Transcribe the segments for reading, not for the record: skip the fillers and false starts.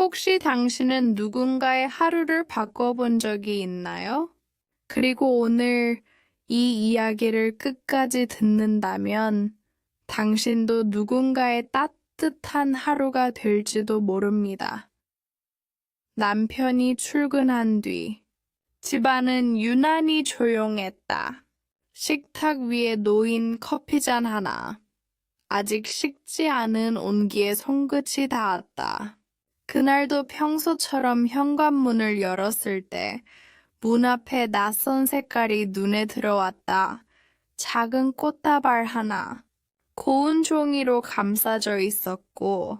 혹시 당신은 누군가의 하루를 바꿔본 적이 있나요? 그리고 오늘 이 이야기를 끝까지 듣는다면 당신도 누군가의 따뜻한 하루가 될지도 모릅니다. 남편이 출근한 뒤 집안은 유난히 조용했다. 식탁 위에 놓인 커피잔 하나. 아직 식지 않은 온기에 손끝이 닿았다. 그날도 평소처럼 현관문을 열었을 때 문 앞에 낯선 색깔이 눈에 들어왔다. 작은 꽃다발 하나, 고운 종이로 감싸져 있었고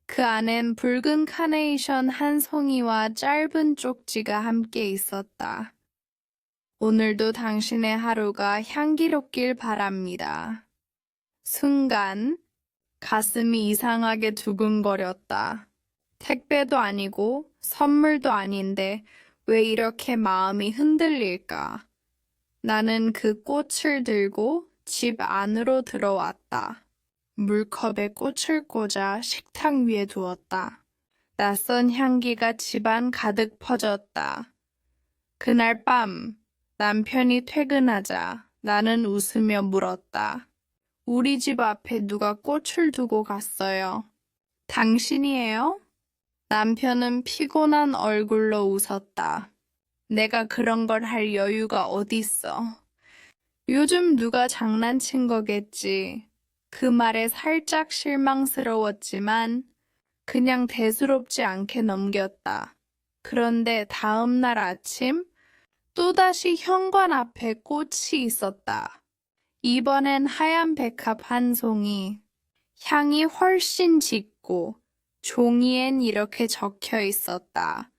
그 안엔 붉은 카네이션 한 송이와 짧은 쪽지가 함께 있었다. 오늘도 당신의 하루가 향기롭길 바랍니다. 순간 가슴이 이상하게 두근거렸다. 택배도 아니고 선물도 아닌데 왜 이렇게 마음이 흔들릴까? 나는 그 꽃을 들고 집 안으로 들어왔다. 물컵에 꽃을 꽂아 식탁 위에 두었다. 낯선 향기가 집안 가득 퍼졌다. 그날 밤 남편이 퇴근하자 나는 웃으며 물었다. 우리 집 앞에 누가 꽃을 두고 갔어요. 당신이에요? 남편은 피곤한 얼굴로 웃었다. 내가 그런 걸 할 여유가 어딨어. 요즘 누가 장난친 거겠지. 그 말에 살짝 실망스러웠지만 그냥 대수롭지 않게 넘겼다. 그런데 다음 날 아침 또다시 현관 앞에 꽃이 있었다. 이번엔 하얀 백합 한 송이. 향이 훨씬 짙고 종이엔 이렇게 적혀 있었다.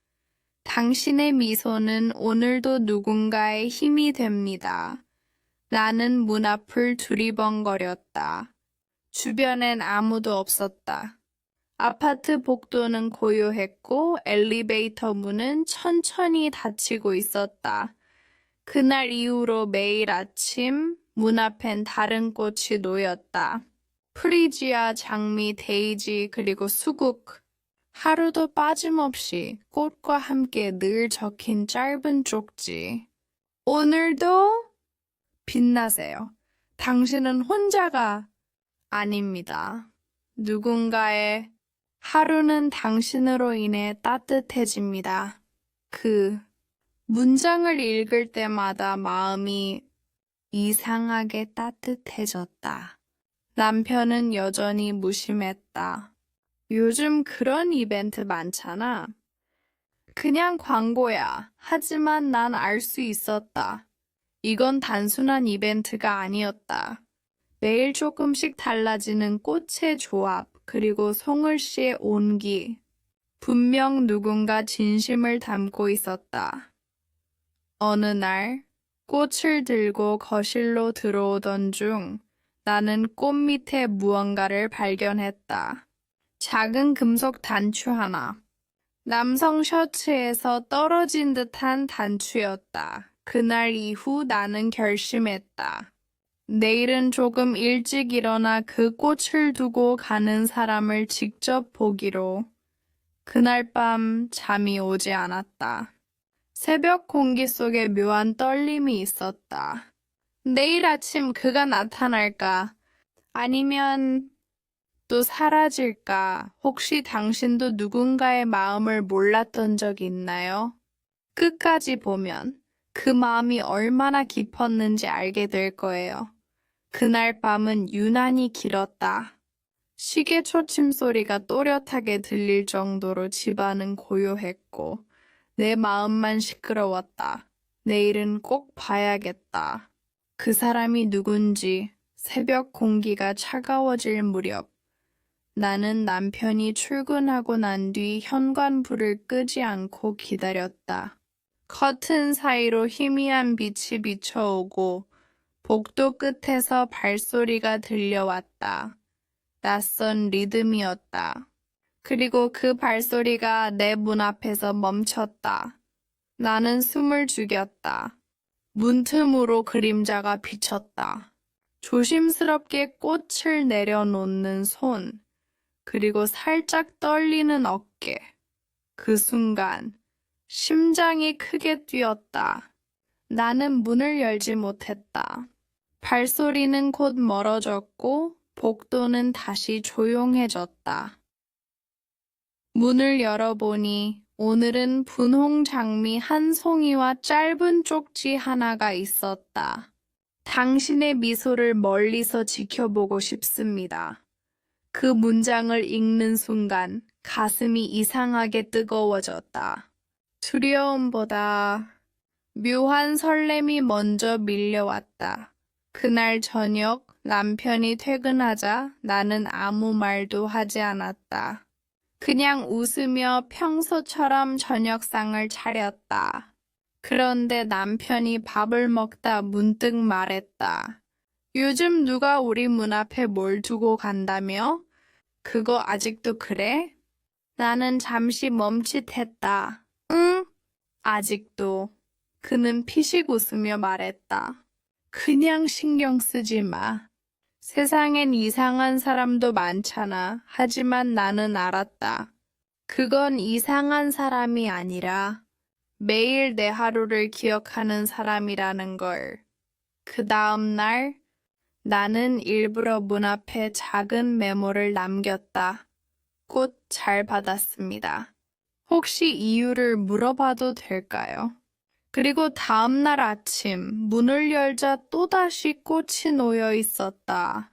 당신의 미소는 오늘도 누군가의 힘이 됩니다. 나는 문 앞을 두리번거렸다. 주변엔 아무도 없었다. 아파트 복도는 고요했고 엘리베이터 문은 천천히 닫히고 있었다. 그날 이후로 매일 아침 문 앞엔 다른 꽃이 놓였다. 프리지아, 장미, 데이지, 그리고 수국. 하루도 빠짐없이 꽃과 함께 늘 적힌 짧은 쪽지. 오늘도 빛나세요. 당신은 혼자가 아닙니다. 누군가의 하루는 당신으로 인해 따뜻해집니다. 그 문장을 읽을 때마다 마음이 이상하게 따뜻해졌다. 남편은 여전히 무심했다. 요즘 그런 이벤트 많잖아. 그냥 광고야. 하지만 난 알 수 있었다. 이건 단순한 이벤트가 아니었다. 매일 조금씩 달라지는 꽃의 조합, 그리고 송을 씨의 온기. 분명 누군가 진심을 담고 있었다. 어느 날 꽃을 들고 거실로 들어오던 중 나는 꽃 밑에 무언가를 발견했다. 작은 금속 단추 하나. 남성 셔츠에서 떨어진 듯한 단추였다. 그날 이후 나는 결심했다. 내일은 조금 일찍 일어나 그 꽃을 두고 가는 사람을 직접 보기로. 그날 밤 잠이 오지 않았다. 새벽 공기 속에 묘한 떨림이 있었다. 내일 아침 그가 나타날까? 아니면 또 사라질까? 혹시 당신도 누군가의 마음을 몰랐던 적 있나요? 끝까지 보면 그 마음이 얼마나 깊었는지 알게 될 거예요. 그날 밤은 유난히 길었다. 시계 초침 소리가 또렷하게 들릴 정도로 집안은 고요했고 내 마음만 시끄러웠다. 내일은 꼭 봐야겠다. 그 사람이 누군지 새벽 공기가 차가워질 무렵 나는 남편이 출근하고 난 뒤 현관불을 끄지 않고 기다렸다. 커튼 사이로 희미한 빛이 비춰오고 복도 끝에서 발소리가 들려왔다. 낯선 리듬이었다. 그리고 그 발소리가 내 문 앞에서 멈췄다. 나는 숨을 죽였다. 문틈으로 그림자가 비쳤다. 조심스럽게 꽃을 내려놓는 손, 그리고 살짝 떨리는 어깨. 그 순간 심장이 크게 뛰었다. 나는 문을 열지 못했다. 발소리는 곧 멀어졌고 복도는 다시 조용해졌다. 문을 열어보니 오늘은 분홍 장미 한 송이와 짧은 쪽지 하나가 있었다. 당신의 미소를 멀리서 지켜보고 싶습니다. 그 문장을 읽는 순간 가슴이 이상하게 뜨거워졌다. 두려움보다 묘한 설렘이 먼저 밀려왔다. 그날 저녁 남편이 퇴근하자 나는 아무 말도 하지 않았다. 그냥 웃으며 평소처럼 저녁상을 차렸다. 그런데 남편이 밥을 먹다 문득 말했다. 요즘 누가 우리 문 앞에 뭘 두고 간다며? 그거 아직도 그래? 나는 잠시 멈칫했다. 응? 아직도. 그는 피식 웃으며 말했다. 그냥 신경 쓰지 마. 세상엔 이상한 사람도 많잖아. 하지만 나는 알았다. 그건 이상한 사람이 아니라 매일 내 하루를 기억하는 사람이라는 걸. 그 다음 날 나는 일부러 문 앞에 작은 메모를 남겼다. 꼭 잘 받았습니다. 혹시 이유를 물어봐도 될까요? 그리고 다음 날 아침 문을 열자 또다시 꽃이 놓여 있었다.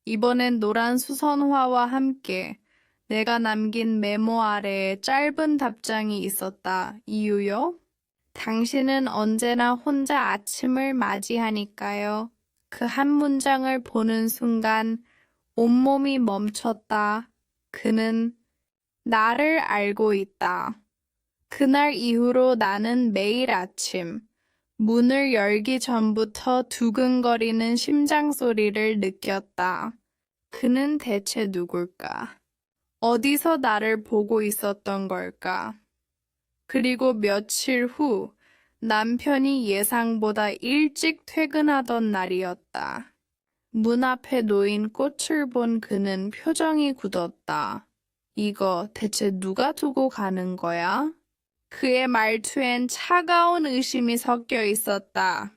이번엔 노란 수선화와 함께 내가 남긴 메모 아래에 짧은 답장이 있었다. 이유요? 당신은 언제나 혼자 아침을 맞이하니까요. 그 한 문장을 보는 순간 온몸이 멈췄다. 그는 나를 알고 있다. 그날 이후로 나는 매일 아침 문을 열기 전부터 두근거리는 심장 소리를 느꼈다. 그는 대체 누굴까? 어디서 나를 보고 있었던 걸까? 그리고 며칠 후 남편이 예상보다 일찍 퇴근하던 날이었다. 문 앞에 놓인 꽃을 본 그는 표정이 굳었다. 이거 대체 누가 두고 가는 거야? 그의 말투엔 차가운 의심이 섞여 있었다.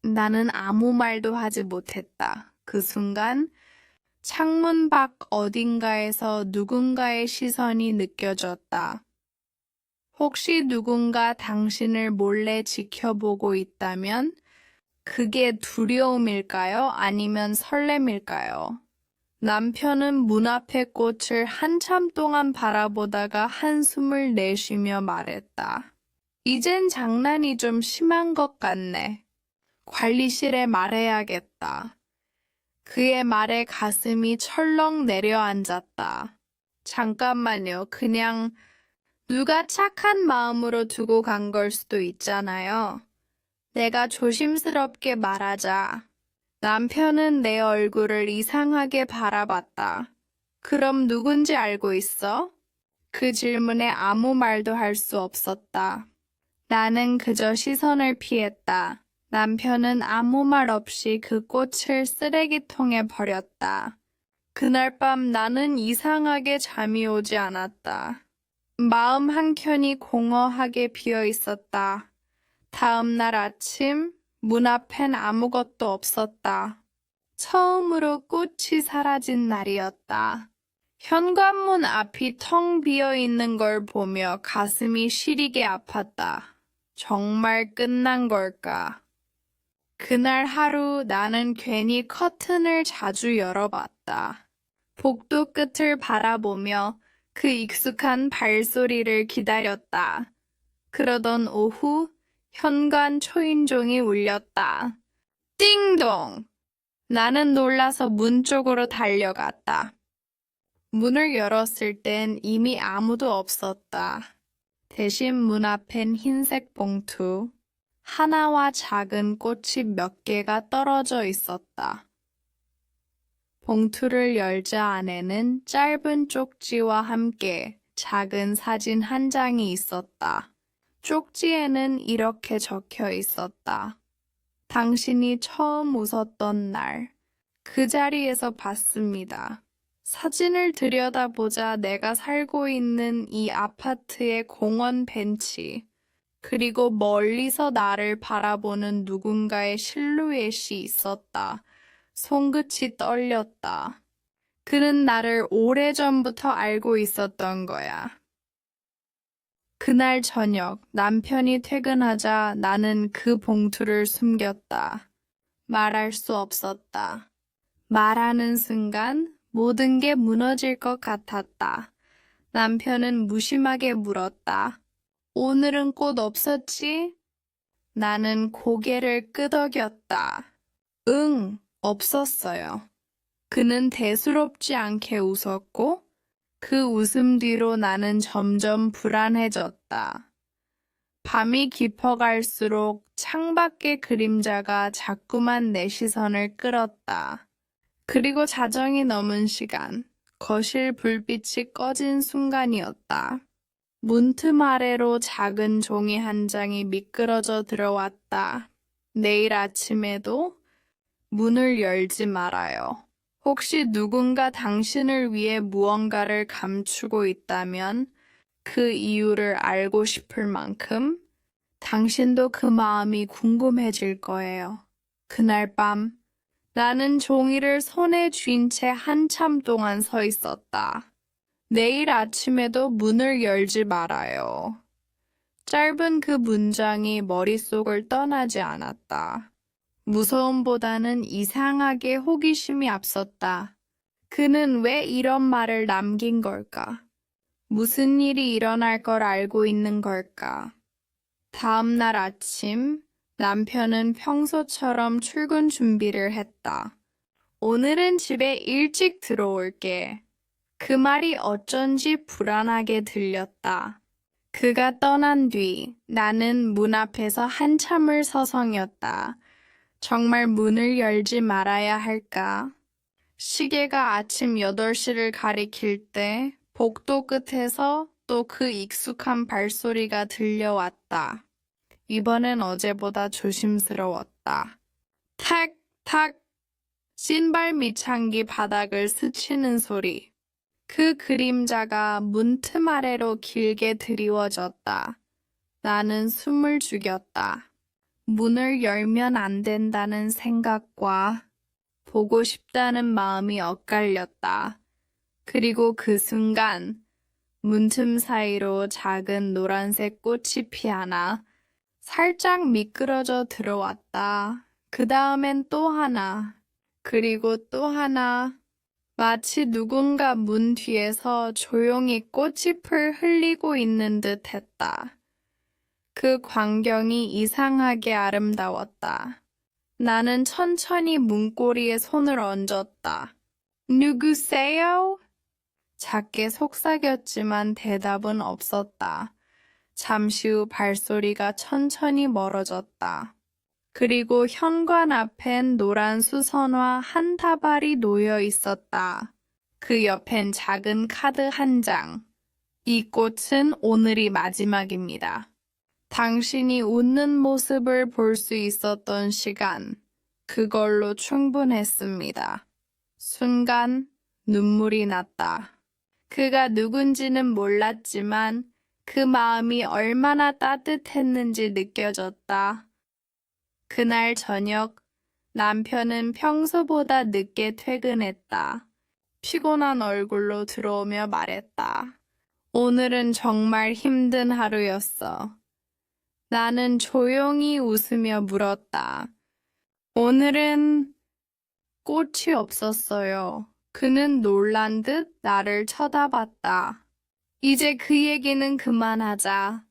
나는 아무 말도 하지 못했다. 그 순간 창문 밖 어딘가에서 누군가의 시선이 느껴졌다. 혹시 누군가 당신을 몰래 지켜보고 있다면 그게 두려움일까요? 아니면 설렘일까요? 남편은 문 앞의 꽃을 한참 동안 바라보다가 한숨을 내쉬며 말했다. 이젠 장난이 좀 심한 것 같네. 관리실에 말해야겠다. 그의 말에 가슴이 철렁 내려앉았다. 잠깐만요. 그냥 누가 착한 마음으로 두고 간 걸 수도 있잖아요. 내가 조심스럽게 말하자. 남편은 내 얼굴을 이상하게 바라봤다. 그럼 누군지 알고 있어? 그 질문에 아무 말도 할 수 없었다. 나는 그저 시선을 피했다. 남편은 아무 말 없이 그 꽃을 쓰레기통에 버렸다. 그날 밤 나는 이상하게 잠이 오지 않았다. 마음 한켠이 공허하게 비어 있었다. 다음 날 아침 문 앞엔 아무것도 없었다. 처음으로 꽃이 사라진 날이었다. 현관문 앞이 텅 비어 있는 걸 보며 가슴이 시리게 아팠다. 정말 끝난 걸까? 그날 하루 나는 괜히 커튼을 자주 열어봤다. 복도 끝을 바라보며 그 익숙한 발소리를 기다렸다. 그러던 오후 현관 초인종이 울렸다. 띵동! 나는 놀라서 문 쪽으로 달려갔다. 문을 열었을 땐 이미 아무도 없었다. 대신 문 앞엔 흰색 봉투, 하나와 작은 꽃이 몇 개가 떨어져 있었다. 봉투를 열자 안에는 짧은 쪽지와 함께 작은 사진 한 장이 있었다. 쪽지에는 이렇게 적혀 있었다. 당신이 처음 웃었던 날, 그 자리에서 봤습니다. 사진을 들여다보자 내가 살고 있는 이 아파트의 공원 벤치, 그리고 멀리서 나를 바라보는 누군가의 실루엣이 있었다. 손끝이 떨렸다. 그는 나를 오래전부터 알고 있었던 거야. 그날 저녁 남편이 퇴근하자 나는 그 봉투를 숨겼다. 말할 수 없었다. 말하는 순간 모든 게 무너질 것 같았다. 남편은 무심하게 물었다. 오늘은 꽃 없었지? 나는 고개를 끄덕였다. 응, 없었어요. 그는 대수롭지 않게 웃었고 그 웃음 뒤로 나는 점점 불안해졌다. 밤이 깊어갈수록 창밖의 그림자가 자꾸만 내 시선을 끌었다. 그리고 자정이 넘은 시간, 거실 불빛이 꺼진 순간이었다. 문틈 아래로 작은 종이 한 장이 미끄러져 들어왔다. 내일 아침에도 문을 열지 말아요. 혹시 누군가 당신을 위해 무언가를 감추고 있다면 그 이유를 알고 싶을 만큼 당신도 그 마음이 궁금해질 거예요. 그날 밤 나는 종이를 손에 쥔 채 한참 동안 서 있었다. 내일 아침에도 문을 열지 말아요. 짧은 그 문장이 머릿속을 떠나지 않았다. 무서움보다는 이상하게 호기심이 앞섰다. 그는 왜 이런 말을 남긴 걸까? 무슨 일이 일어날 걸 알고 있는 걸까? 다음 날 아침, 남편은 평소처럼 출근 준비를 했다. 오늘은 집에 일찍 들어올게. 그 말이 어쩐지 불안하게 들렸다. 그가 떠난 뒤 나는 문 앞에서 한참을 서성였다. 정말 문을 열지 말아야 할까? 시계가 아침 8시를 가리킬 때 복도 끝에서 또 그 익숙한 발소리가 들려왔다. 이번엔 어제보다 조심스러웠다. 탁, 탁, 신발 밑창기 바닥을 스치는 소리. 그 그림자가 문틈 아래로 길게 드리워졌다. 나는 숨을 죽였다. 문을 열면 안 된다는 생각과 보고 싶다는 마음이 엇갈렸다. 그리고 그 순간 문틈 사이로 작은 노란색 꽃이 피하나 살짝 미끄러져 들어왔다. 그 다음엔 또 하나, 그리고 또 하나. 마치 누군가 문 뒤에서 조용히 꽃잎을 흘리고 있는 듯 했다. 그 광경이 이상하게 아름다웠다. 나는 천천히 문고리에 손을 얹었다. 누구세요? 작게 속삭였지만 대답은 없었다. 잠시 후 발소리가 천천히 멀어졌다. 그리고 현관 앞엔 노란 수선화 한 다발이 놓여 있었다. 그 옆엔 작은 카드 한 장. 이 꽃은 오늘이 마지막입니다. 당신이 웃는 모습을 볼 수 있었던 시간, 그걸로 충분했습니다. 순간 눈물이 났다. 그가 누군지는 몰랐지만 그 마음이 얼마나 따뜻했는지 느껴졌다. 그날 저녁 남편은 평소보다 늦게 퇴근했다. 피곤한 얼굴로 들어오며 말했다. 오늘은 정말 힘든 하루였어. 나는 조용히 웃으며 물었다. 오늘은 꽃이 없었어요. 그는 놀란 듯 나를 쳐다봤다. 이제 그 얘기는 그만하자.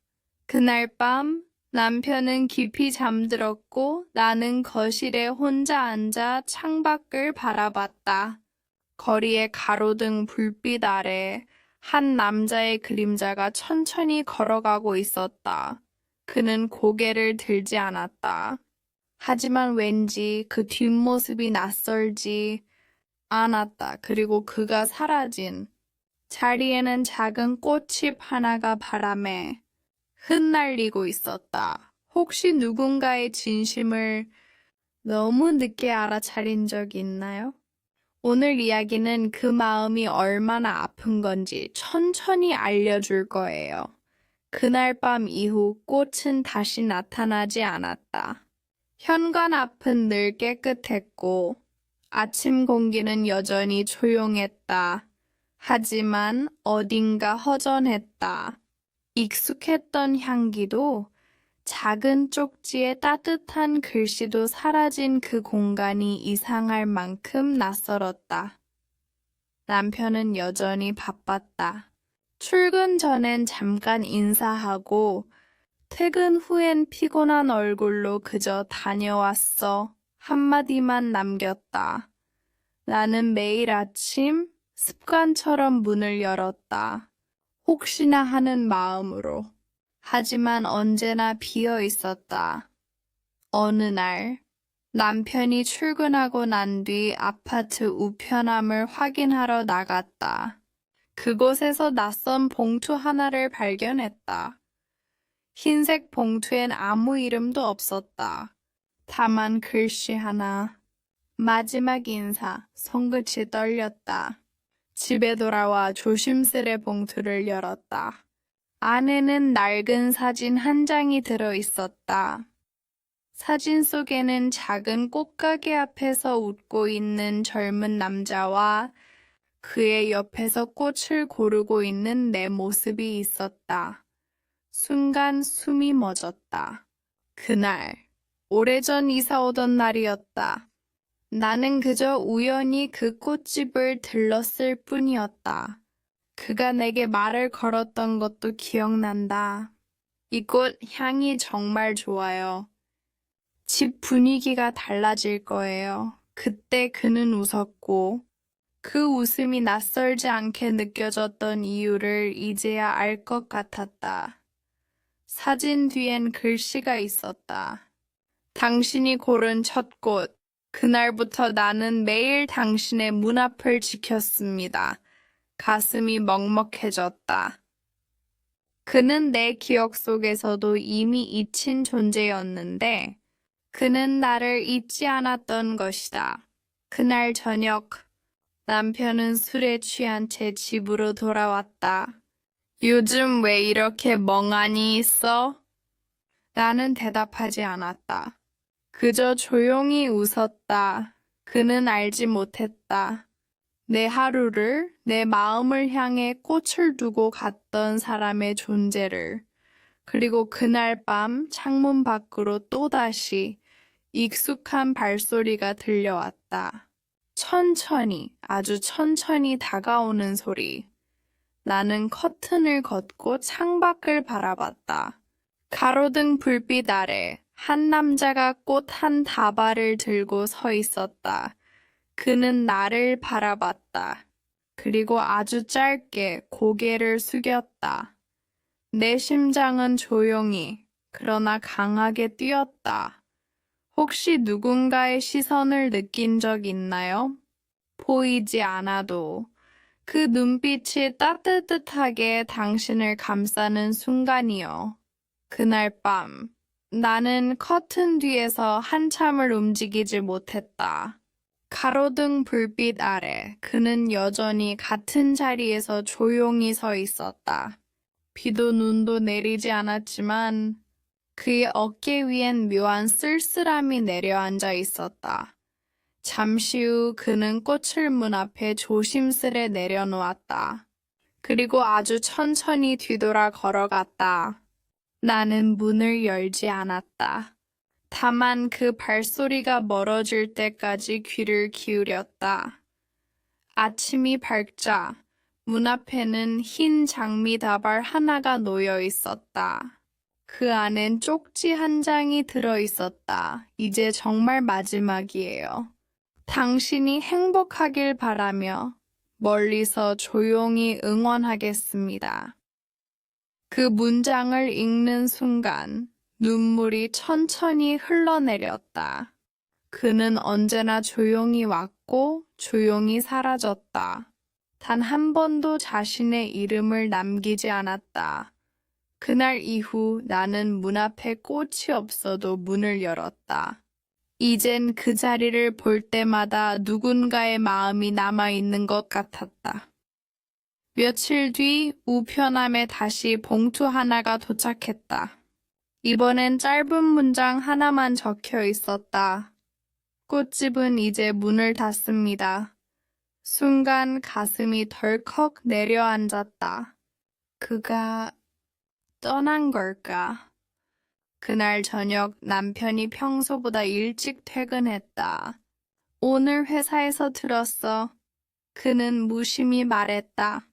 그날 밤 남편은 깊이 잠들었고 나는 거실에 혼자 앉아 창밖을 바라봤다. 거리의 가로등 불빛 아래 한 남자의 그림자가 천천히 걸어가고 있었다. 그는 고개를 들지 않았다. 하지만 왠지 그 뒷모습이 낯설지 않았다. 그리고 그가 사라진 자리에는 작은 꽃잎 하나가 바람에 흩날리고 있었다. 혹시 누군가의 진심을 너무 늦게 알아차린 적이 있나요? 오늘 이야기는 그 마음이 얼마나 아픈 건지 천천히 알려줄 거예요. 그날 밤 이후 꽃은 다시 나타나지 않았다. 현관 앞은 늘 깨끗했고 아침 공기는 여전히 조용했다. 하지만 어딘가 허전했다. 익숙했던 향기도 작은 쪽지에 따뜻한 글씨도 사라진 그 공간이 이상할 만큼 낯설었다. 남편은 여전히 바빴다. 출근 전엔 잠깐 인사하고 퇴근 후엔 피곤한 얼굴로 그저 다녀왔어 한마디만 남겼다. 나는 매일 아침 습관처럼 문을 열었다. 혹시나 하는 마음으로. 하지만 언제나 비어 있었다. 어느 날 남편이 출근하고 난 뒤 아파트 우편함을 확인하러 나갔다. 그곳에서 낯선 봉투 하나를 발견했다. 흰색 봉투엔 아무 이름도 없었다. 다만 글씨 하나. 마지막 인사. 손끝이 떨렸다. 집에 돌아와 조심스레 봉투를 열었다. 안에는 낡은 사진 한 장이 들어 있었다. 사진 속에는 작은 꽃가게 앞에서 웃고 있는 젊은 남자와 그의 옆에서 꽃을 고르고 있는 내 모습이 있었다. 순간 숨이 멎었다. 그날, 오래전 이사 오던 날이었다. 나는 그저 우연히 그 꽃집을 들렀을 뿐이었다. 그가 내게 말을 걸었던 것도 기억난다. 이 꽃 향이 정말 좋아요. 집 분위기가 달라질 거예요. 그때 그는 웃었고 그 웃음이 낯설지 않게 느껴졌던 이유를 이제야 알 것 같았다. 사진 뒤엔 글씨가 있었다. 당신이 고른 첫 꽃. 그날부터 나는 매일 당신의 문 앞을 지켰습니다. 가슴이 먹먹해졌다. 그는 내 기억 속에서도 이미 잊힌 존재였는데 그는 나를 잊지 않았던 것이다. 그날 저녁 남편은 술에 취한 채 집으로 돌아왔다. 요즘 왜 이렇게 멍하니 있어? 나는 대답하지 않았다. 그저 조용히 웃었다. 그는 알지 못했다. 내 하루를, 내 마음을 향해 꽃을 두고 갔던 사람의 존재를, 그리고 그날 밤 창문 밖으로 또다시 익숙한 발소리가 들려왔다. 천천히, 아주 천천히 다가오는 소리. 나는 커튼을 걷고 창밖을 바라봤다. 가로등 불빛 아래 한 남자가 꽃 한 다발을 들고 서 있었다. 그는 나를 바라봤다. 그리고 아주 짧게 고개를 숙였다. 내 심장은 조용히, 그러나 강하게 뛰었다. 혹시 누군가의 시선을 느낀 적 있나요? 보이지 않아도 그 눈빛이 따뜻하게 당신을 감싸는 순간이요. 그날 밤, 나는 커튼 뒤에서 한참을 움직이지 못했다. 가로등 불빛 아래 그는 여전히 같은 자리에서 조용히 서 있었다. 비도 눈도 내리지 않았지만 그의 어깨 위엔 묘한 쓸쓸함이 내려앉아 있었다. 잠시 후 그는 꽃을 문 앞에 조심스레 내려놓았다. 그리고 아주 천천히 뒤돌아 걸어갔다. 나는 문을 열지 않았다. 다만 그 발소리가 멀어질 때까지 귀를 기울였다. 아침이 밝자 문 앞에는 흰 장미 다발 하나가 놓여 있었다. 그 안엔 쪽지 한 장이 들어 있었다. 이제 정말 마지막이에요. 당신이 행복하길 바라며 멀리서 조용히 응원하겠습니다. 그 문장을 읽는 순간 눈물이 천천히 흘러내렸다. 그는 언제나 조용히 왔고 조용히 사라졌다. 단 한 번도 자신의 이름을 남기지 않았다. 그날 이후 나는 문 앞에 꽃이 없어도 문을 열었다. 이젠 그 자리를 볼 때마다 누군가의 마음이 남아있는 것 같았다. 며칠 뒤 우편함에 다시 봉투 하나가 도착했다. 이번엔 짧은 문장 하나만 적혀 있었다. 꽃집은 이제 문을 닫습니다. 순간 가슴이 덜컥 내려앉았다. 그가 떠난 걸까? 그날 저녁 남편이 평소보다 일찍 퇴근했다. 오늘 회사에서 들었어. 그는 무심히 말했다.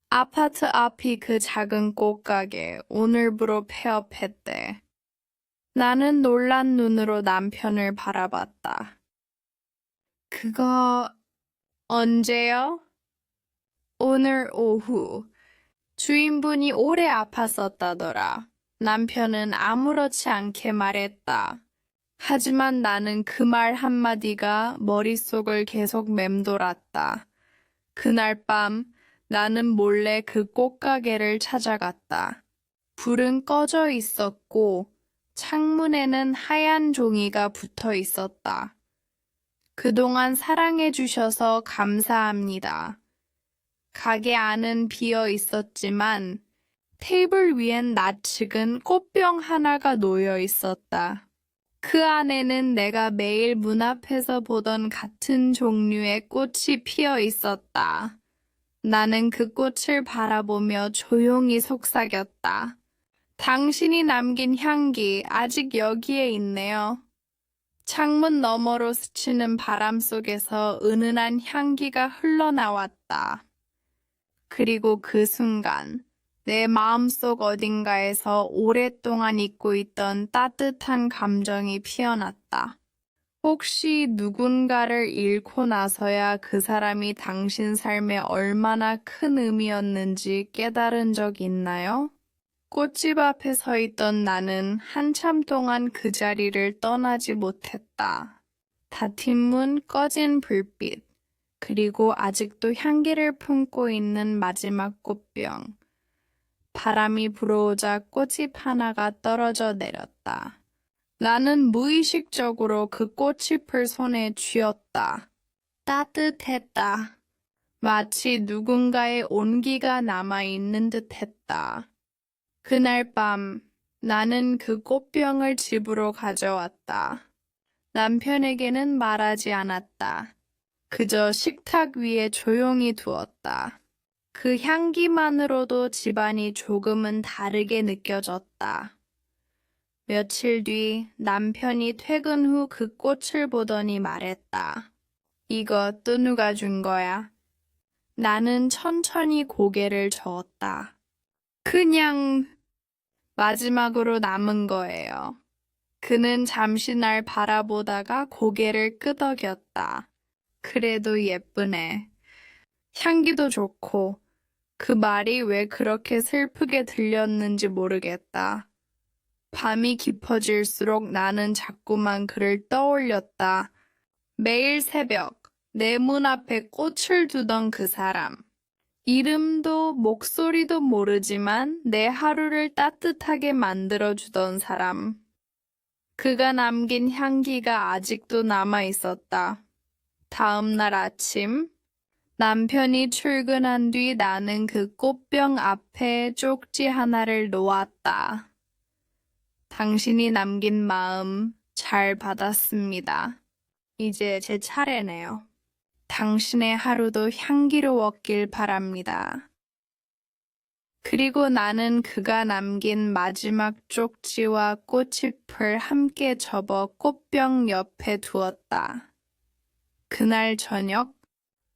아파트 앞이 그 작은 꽃가게 오늘부로 폐업했대. 나는 놀란 눈으로 남편을 바라봤다. 그거 언제요? 오늘 오후. 주인분이 오래 아팠었다더라. 남편은 아무렇지 않게 말했다. 하지만 나는 그 말 한마디가 머릿속을 계속 맴돌았다. 그날 밤 나는 몰래 그 꽃가게를 찾아갔다. 불은 꺼져 있었고 창문에는 하얀 종이가 붙어 있었다. 그동안 사랑해 주셔서 감사합니다. 가게 안은 비어 있었지만 테이블 위엔 낯익은 꽃병 하나가 놓여 있었다. 그 안에는 내가 매일 문 앞에서 보던 같은 종류의 꽃이 피어 있었다. 나는 그 꽃을 바라보며 조용히 속삭였다. 당신이 남긴 향기 아직 여기에 있네요. 창문 너머로 스치는 바람 속에서 은은한 향기가 흘러나왔다. 그리고 그 순간 내 마음속 어딘가에서 오랫동안 잊고 있던 따뜻한 감정이 피어났다. 혹시 누군가를 잃고 나서야 그 사람이 당신 삶에 얼마나 큰 의미였는지 깨달은 적 있나요? 꽃집 앞에 서 있던 나는 한참 동안 그 자리를 떠나지 못했다. 닫힌 문, 꺼진 불빛, 그리고 아직도 향기를 품고 있는 마지막 꽃병. 바람이 불어오자 꽃잎 하나가 떨어져 내렸다. 나는 무의식적으로 그 꽃잎을 손에 쥐었다. 따뜻했다. 마치 누군가의 온기가 남아있는 듯했다. 그날 밤 나는 그 꽃병을 집으로 가져왔다. 남편에게는 말하지 않았다. 그저 식탁 위에 조용히 두었다. 그 향기만으로도 집안이 조금은 다르게 느껴졌다. 며칠 뒤 남편이 퇴근 후 그 꽃을 보더니 말했다. 이것도 누가 준 거야? 나는 천천히 고개를 저었다. 그냥 마지막으로 남은 거예요. 그는 잠시 날 바라보다가 고개를 끄덕였다. 그래도 예쁘네. 향기도 좋고 그 말이 왜 그렇게 슬프게 들렸는지 모르겠다. 밤이 깊어질수록 나는 자꾸만 그를 떠올렸다. 매일 새벽 내 문 앞에 꽃을 두던 그 사람. 이름도 목소리도 모르지만 내 하루를 따뜻하게 만들어주던 사람. 그가 남긴 향기가 아직도 남아 있었다. 다음 날 아침, 남편이 출근한 뒤 나는 그 꽃병 앞에 쪽지 하나를 놓았다. 당신이 남긴 마음 잘 받았습니다. 이제 제 차례네요. 당신의 하루도 향기로웠길 바랍니다. 그리고 나는 그가 남긴 마지막 쪽지와 꽃잎을 함께 접어 꽃병 옆에 두었다. 그날 저녁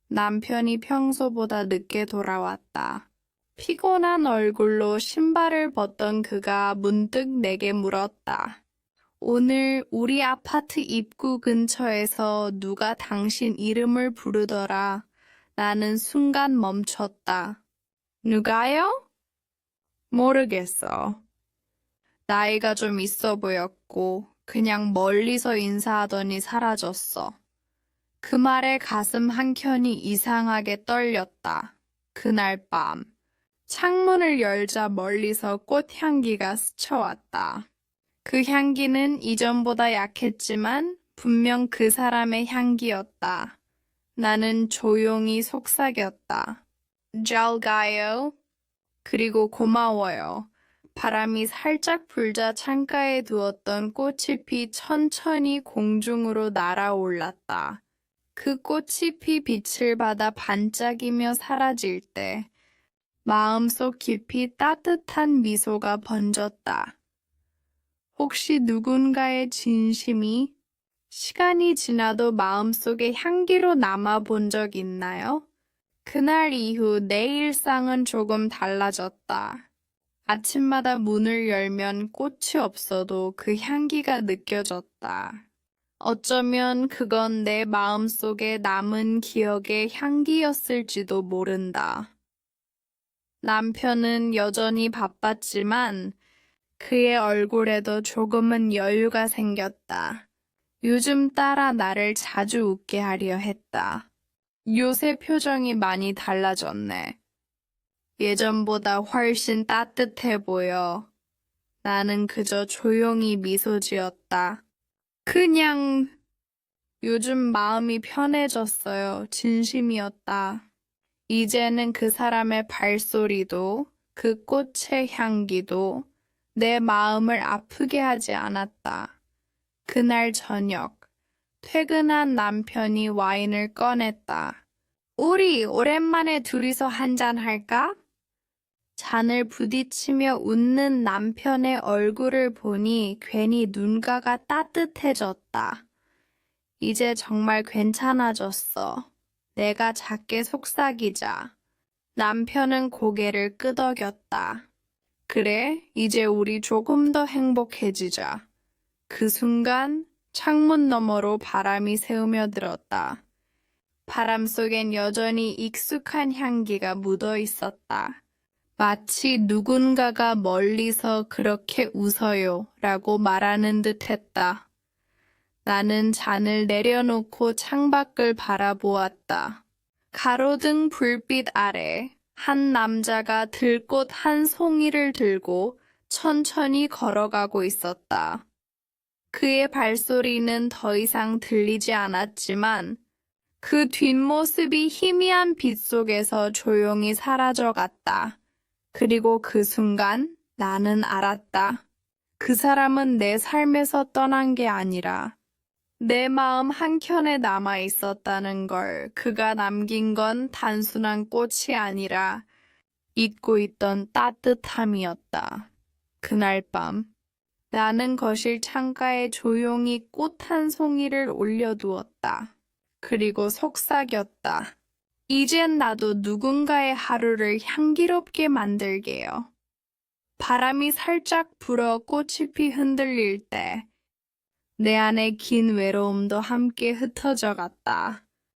남편이 평소보다 늦게 돌아왔다. 피곤한 얼굴로 신발을 벗던 그가 문득 내게 물었다. 오늘 우리 아파트 입구 근처에서 누가 당신 이름을 부르더라. 나는 순간 멈췄다. 누가요? 모르겠어. 나이가 좀 있어 보였고 그냥 멀리서 인사하더니 사라졌어. 그 말에 가슴 한켠이 이상하게 떨렸다. 그날 밤 창문을 열자 멀리서 꽃향기가 스쳐왔다. 그 향기는 이전보다 약했지만 분명 그 사람의 향기였다. 나는 조용히 속삭였다. 잘 가요. 그리고 고마워요. 바람이 살짝 불자 창가에 두었던 꽃잎이 천천히 공중으로 날아올랐다. 그 꽃잎이 빛을 받아 반짝이며 사라질 때 마음속 깊이 따뜻한 미소가 번졌다. 혹시 누군가의 진심이 시간이 지나도 마음속에 향기로 남아본 적 있나요? 그날 이후 내 일상은 조금 달라졌다. 아침마다 문을 열면 꽃이 없어도 그 향기가 느껴졌다. 어쩌면 그건 내 마음속에 남은 기억의 향기였을지도 모른다. 남편은 여전히 바빴지만 그의 얼굴에도 조금은 여유가 생겼다. 요즘 따라 나를 자주 웃게 하려 했다. 요새 표정이 많이 달라졌네. 예전보다 훨씬 따뜻해 보여. 나는 그저 조용히 미소 지었다. 그냥 요즘 마음이 편해졌어요. 진심이었다. 이제는 그 사람의 발소리도 그 꽃의 향기도 내 마음을 아프게 하지 않았다. 그날 저녁, 퇴근한 남편이 와인을 꺼냈다. 우리 오랜만에 둘이서 한잔 할까? 잔을 부딪히며 웃는 남편의 얼굴을 보니 괜히 눈가가 따뜻해졌다. 이제 정말 괜찮아졌어. 내가 작게 속삭이자. 남편은 고개를 끄덕였다. 그래, 이제 우리 조금 더 행복해지자. 그 순간 창문 너머로 바람이 새우며들었다. 바람 속엔 여전히 익숙한 향기가 묻어 있었다. 마치 누군가가 멀리서 그렇게 웃어요 라고 말하는 듯 했다. 나는 잔을 내려놓고 창밖을 바라보았다. 가로등 불빛 아래 한 남자가 들꽃 한 송이를 들고 천천히 걸어가고 있었다. 그의 발소리는 더 이상 들리지 않았지만 그 뒷모습이 희미한 빛 속에서 조용히 사라져갔다. 그리고 그 순간 나는 알았다. 그 사람은 내 삶에서 떠난 게 아니라 내 마음 한켠에 남아 있었다는 걸. 그가 남긴 건 단순한 꽃이 아니라 잊고 있던 따뜻함이었다. 그날 밤 나는 거실 창가에 조용히 꽃 한 송이를 올려두었다. 그리고 속삭였다. 이젠 나도 누군가의 하루를 향기롭게 만들게요. 바람이 살짝 불어 꽃잎이 흔들릴 때 내 안의 긴 외로움도 함께 흩어져 갔다.